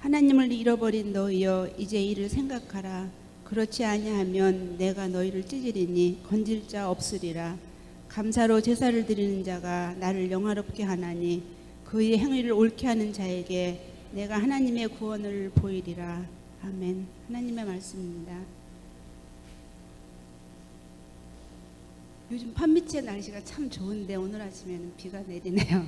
하나님을 잃어버린 너희여 이제 이를 생각하라. 그렇지 아니하면 내가 너희를 찢으리니 건질 자 없으리라. 감사로 제사를 드리는 자가 나를 영화롭게 하나니 그의 행위를 옳게 하는 자에게 내가 하나님의 구원을 보이리라. 아멘. 하나님의 말씀입니다. 요즘 판미치의 날씨가 참 좋은데 오늘 아침에는 비가 내리네요.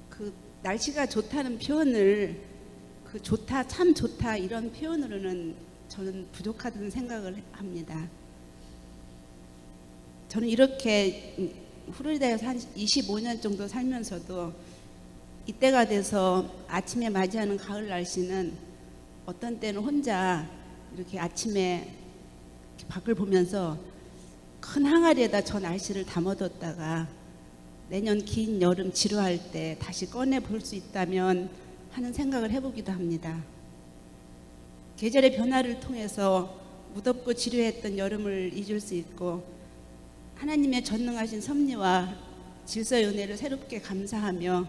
그 날씨가 좋다는 표현을 그 좋다, 참 좋다 이런 표현으로는 저는 부족하다는 생각을 합니다. 저는 이렇게 플로리다에서 한 25년 정도 살면서도 이때가 돼서 아침에 맞이하는 가을 날씨는 어떤 때는 혼자 이렇게 아침에 밖을 보면서 큰 항아리에다 저 날씨를 담아뒀다가 내년 긴 여름 지루할 때 다시 꺼내 볼 수 있다면 하는 생각을 해보기도 합니다. 계절의 변화를 통해서 무덥고 지루했던 여름을 잊을 수 있고 하나님의 전능하신 섭리와 질서의 은혜를 새롭게 감사하며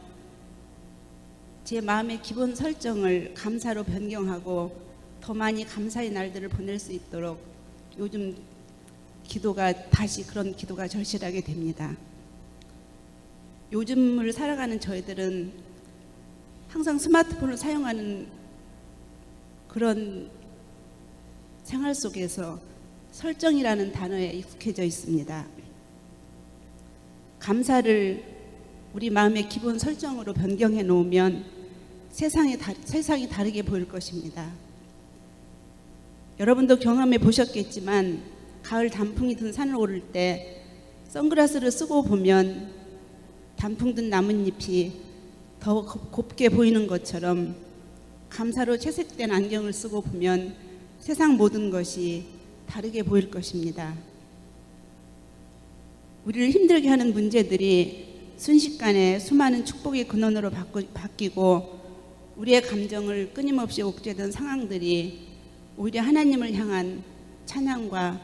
제 마음의 기본 설정을 감사로 변경하고 더 많이 감사의 날들을 보낼 수 있도록 요즘 기도가 다시 그런 기도가 절실하게 됩니다. 요즘을 살아가는 저희들은 항상 스마트폰을 사용하는 그런 생활 속에서 설정이라는 단어에 익숙해져 있습니다. 감사를 우리 마음의 기본 설정으로 변경해 놓으면 세상이 다르게 보일 것입니다. 여러분도 경험해 보셨겠지만 가을 단풍이 든 산을 오를 때 선글라스를 쓰고 보면 단풍 든 나뭇잎이 더 곱게 보이는 것처럼 감사로 채색된 안경을 쓰고 보면 세상 모든 것이 다르게 보일 것입니다. 우리를 힘들게 하는 문제들이 순식간에 수많은 축복의 근원으로 바뀌고 우리의 감정을 끊임없이 옥죄던 상황들이 오히려 하나님을 향한 찬양과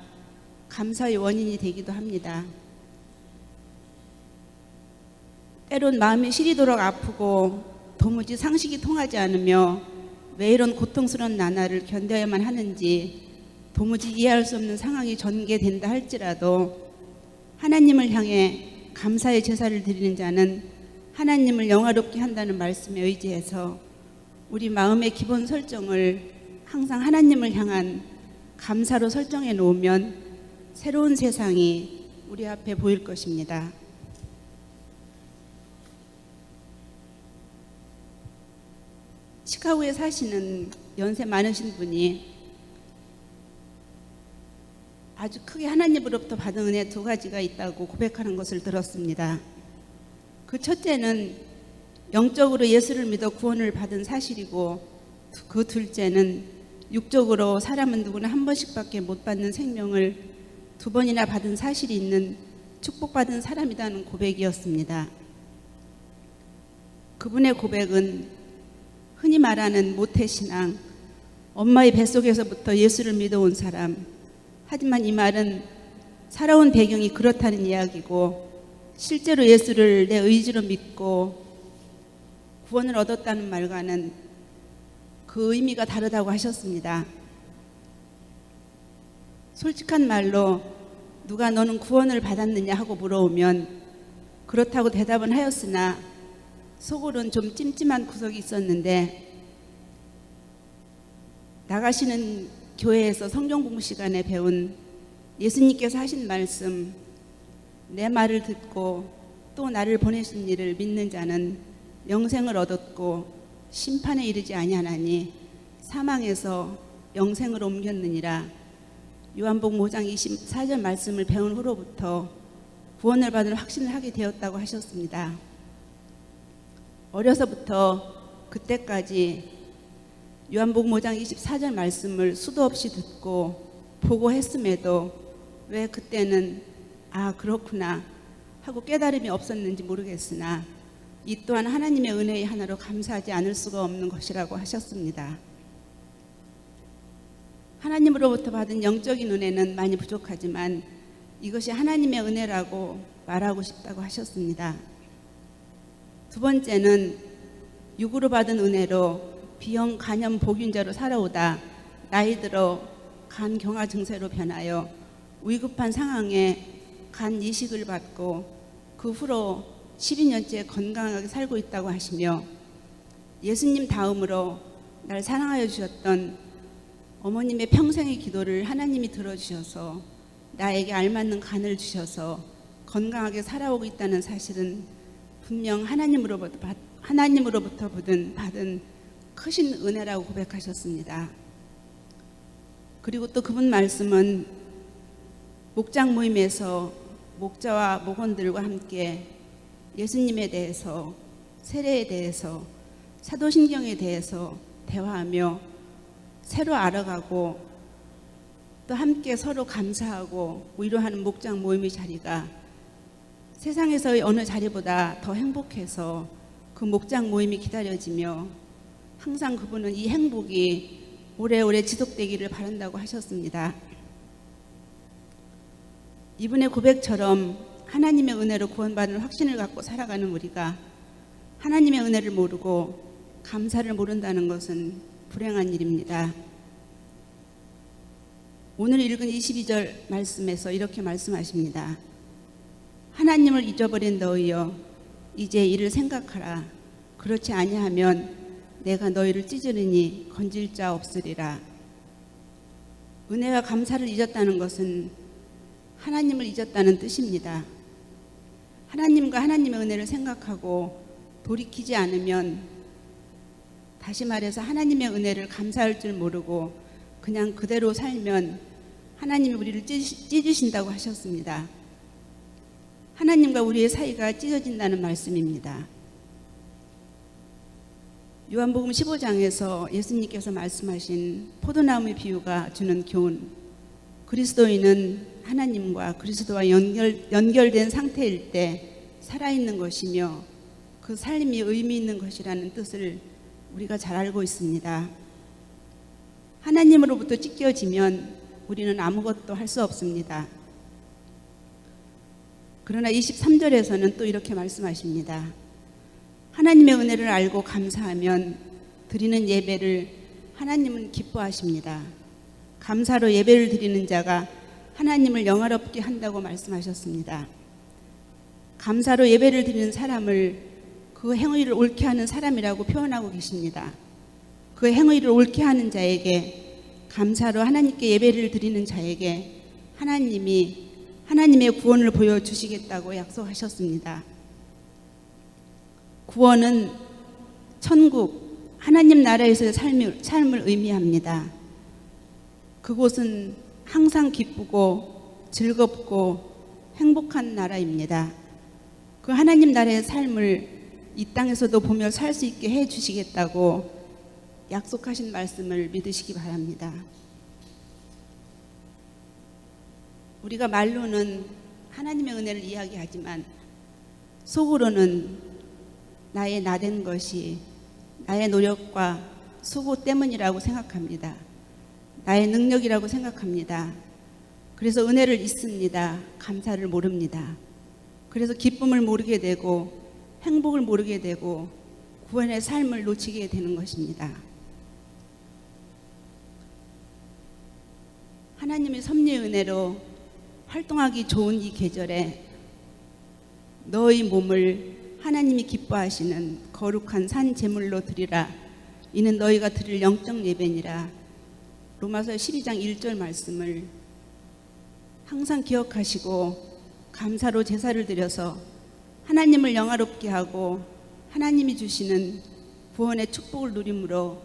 감사의 원인이 되기도 합니다. 때론 마음이 시리도록 아프고 도무지 상식이 통하지 않으며 왜 이런 고통스러운 나날을 견뎌야만 하는지 도무지 이해할 수 없는 상황이 전개된다 할지라도 하나님을 향해 감사의 제사를 드리는 자는 하나님을 영화롭게 한다는 말씀에 의지해서 우리 마음의 기본 설정을 항상 하나님을 향한 감사로 설정해 놓으면 새로운 세상이 우리 앞에 보일 것입니다. 시카고에 사시는 연세 많으신 분이 아주 크게 하나님으로부터 받은 은혜 2가지가 있다고 고백하는 것을 들었습니다. 그 첫째는 영적으로 예수를 믿어 구원을 받은 사실이고 그 둘째는 육적으로 사람은 누구나 한 번씩밖에 못 받는 생명을 2번이나 받은 사실이 있는 축복받은 사람이라는 고백이었습니다. 그분의 고백은 흔히 말하는 모태신앙, 엄마의 뱃속에서부터 예수를 믿어온 사람, 하지만 이 말은 살아온 배경이 그렇다는 이야기고 실제로 예수를 내 의지로 믿고 구원을 얻었다는 말과는 그 의미가 다르다고 하셨습니다. 솔직한 말로 누가 너는 구원을 받았느냐 하고 물어오면 그렇다고 대답은 하였으나 속으로는 좀 찜찜한 구석이 있었는데 나가시는 교회에서 성경 공부 시간에 배운 예수님께서 하신 말씀, 내 말을 듣고 또 나를 보내신 이를 믿는 자는 영생을 얻었고 심판에 이르지 아니하나니 사망에서 영생으로 옮겼느니라. 요한복음 5장 24절 말씀을 배운 후로부터 구원을 받을 확신을 하게 되었다고 하셨습니다. 어려서부터 그때까지 요한복음 5장 24절 말씀을 수도 없이 듣고 보고 했음에도 왜 그때는 아 그렇구나 하고 깨달음이 없었는지 모르겠으나 이 또한 하나님의 은혜의 하나로 감사하지 않을 수가 없는 것이라고 하셨습니다. 하나님으로부터 받은 영적인 은혜는 많이 부족하지만 이것이 하나님의 은혜라고 말하고 싶다고 하셨습니다. 2번째는 육으로 받은 은혜로 비형 간염 복균자로 살아오다 나이 들어 간 경화 증세로 변하여 위급한 상황에 간 이식을 받고 그 후로 12년째 건강하게 살고 있다고 하시며, 예수님 다음으로 날 사랑하여 주셨던 어머님의 평생의 기도를 하나님이 들어주셔서 나에게 알맞는 간을 주셔서 건강하게 살아오고 있다는 사실은 분명 하나님으로부터 받은 크신 은혜라고 고백하셨습니다. 그리고 또 그분 말씀은 목장 모임에서 목자와 목원들과 함께 예수님에 대해서, 세례에 대해서, 사도신경에 대해서 대화하며 새로 알아가고 또 함께 서로 감사하고 위로하는 목장 모임의 자리가 세상에서의 어느 자리보다 더 행복해서 그 목장 모임이 기다려지며 항상 그분은 이 행복이 오래오래 지속되기를 바란다고 하셨습니다. 이분의 고백처럼 하나님의 은혜로 구원받은 확신을 갖고 살아가는 우리가 하나님의 은혜를 모르고 감사를 모른다는 것은 불행한 일입니다. 오늘 읽은 22절 말씀에서 이렇게 말씀하십니다. 하나님을 잊어버린 너희여, 이제 이를 생각하라. 그렇지 아니하면 내가 너희를 찢으리니 건질 자 없으리라. 은혜와 감사를 잊었다는 것은 하나님을 잊었다는 뜻입니다. 하나님과 하나님의 은혜를 생각하고 돌이키지 않으면, 다시 말해서 하나님의 은혜를 감사할 줄 모르고 그냥 그대로 살면 하나님이 우리를 찢으신다고 하셨습니다. 하나님과 우리의 사이가 찢어진다는 말씀입니다. 요한복음 15장에서 예수님께서 말씀하신 포도나무의 비유가 주는 교훈, 그리스도인은 하나님과 그리스도와 연결된 상태일 때 살아있는 것이며 그 삶이 의미 있는 것이라는 뜻을 우리가 잘 알고 있습니다. 하나님으로부터 찢겨지면 우리는 아무것도 할 수 없습니다. 그러나 23절에서는 또 이렇게 말씀하십니다. 하나님의 은혜를 알고 감사하면 드리는 예배를 하나님은 기뻐하십니다. 감사로 예배를 드리는 자가 하나님을 영화롭게 한다고 말씀하셨습니다. 감사로 예배를 드리는 사람을 그 행위를 옳게 하는 사람이라고 표현하고 계십니다. 그 행위를 옳게 하는 자에게, 감사로 하나님께 예배를 드리는 자에게 하나님이 하나님의 구원을 보여주시겠다고 약속하셨습니다. 구원은 천국, 하나님 나라에서의 삶을 의미합니다. 그곳은 항상 기쁘고 즐겁고 행복한 나라입니다. 그 하나님 나라의 삶을 이 땅에서도 보며 살 수 있게 해 주시겠다고 약속하신 말씀을 믿으시기 바랍니다. 우리가 말로는 하나님의 은혜를 이야기하지만 속으로는 나의 나된 것이 나의 노력과 수고 때문이라고 생각합니다. 나의 능력이라고 생각합니다. 그래서 은혜를 잊습니다. 감사를 모릅니다. 그래서 기쁨을 모르게 되고 행복을 모르게 되고 구원의 삶을 놓치게 되는 것입니다. 하나님의 섭리의 은혜로 활동하기 좋은 이 계절에 너희 몸을 하나님이 기뻐하시는 거룩한 산 제물로 드리라. 이는 너희가 드릴 영적 예배니라. 로마서 12장 1절 말씀을 항상 기억하시고 감사로 제사를 드려서 하나님을 영화롭게 하고 하나님이 주시는 구원의 축복을 누림으로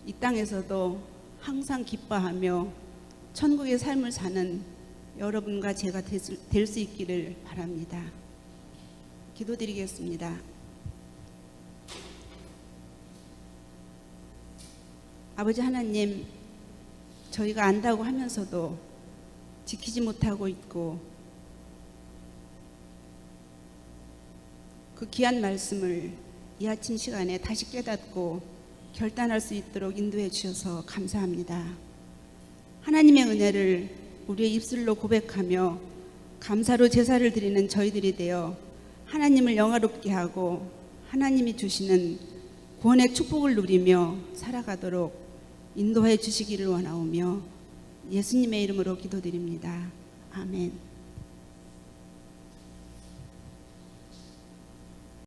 이 땅에서도 항상 기뻐하며 천국의 삶을 사는 여러분과 제가 될 수 있기를 바랍니다. 기도드리겠습니다. 아버지 하나님, 저희가 안다고 하면서도 지키지 못하고 있고 그 귀한 말씀을 이 아침 시간에 다시 깨닫고 결단할 수 있도록 인도해 주셔서 감사합니다. 하나님의 은혜를 우리의 입술로 고백하며 감사로 제사를 드리는 저희들이 되어 하나님을 영화롭게 하고 하나님이 주시는 구원의 축복을 누리며 살아가도록 인도해 주시기를 원하오며 예수님의 이름으로 기도드립니다. 아멘.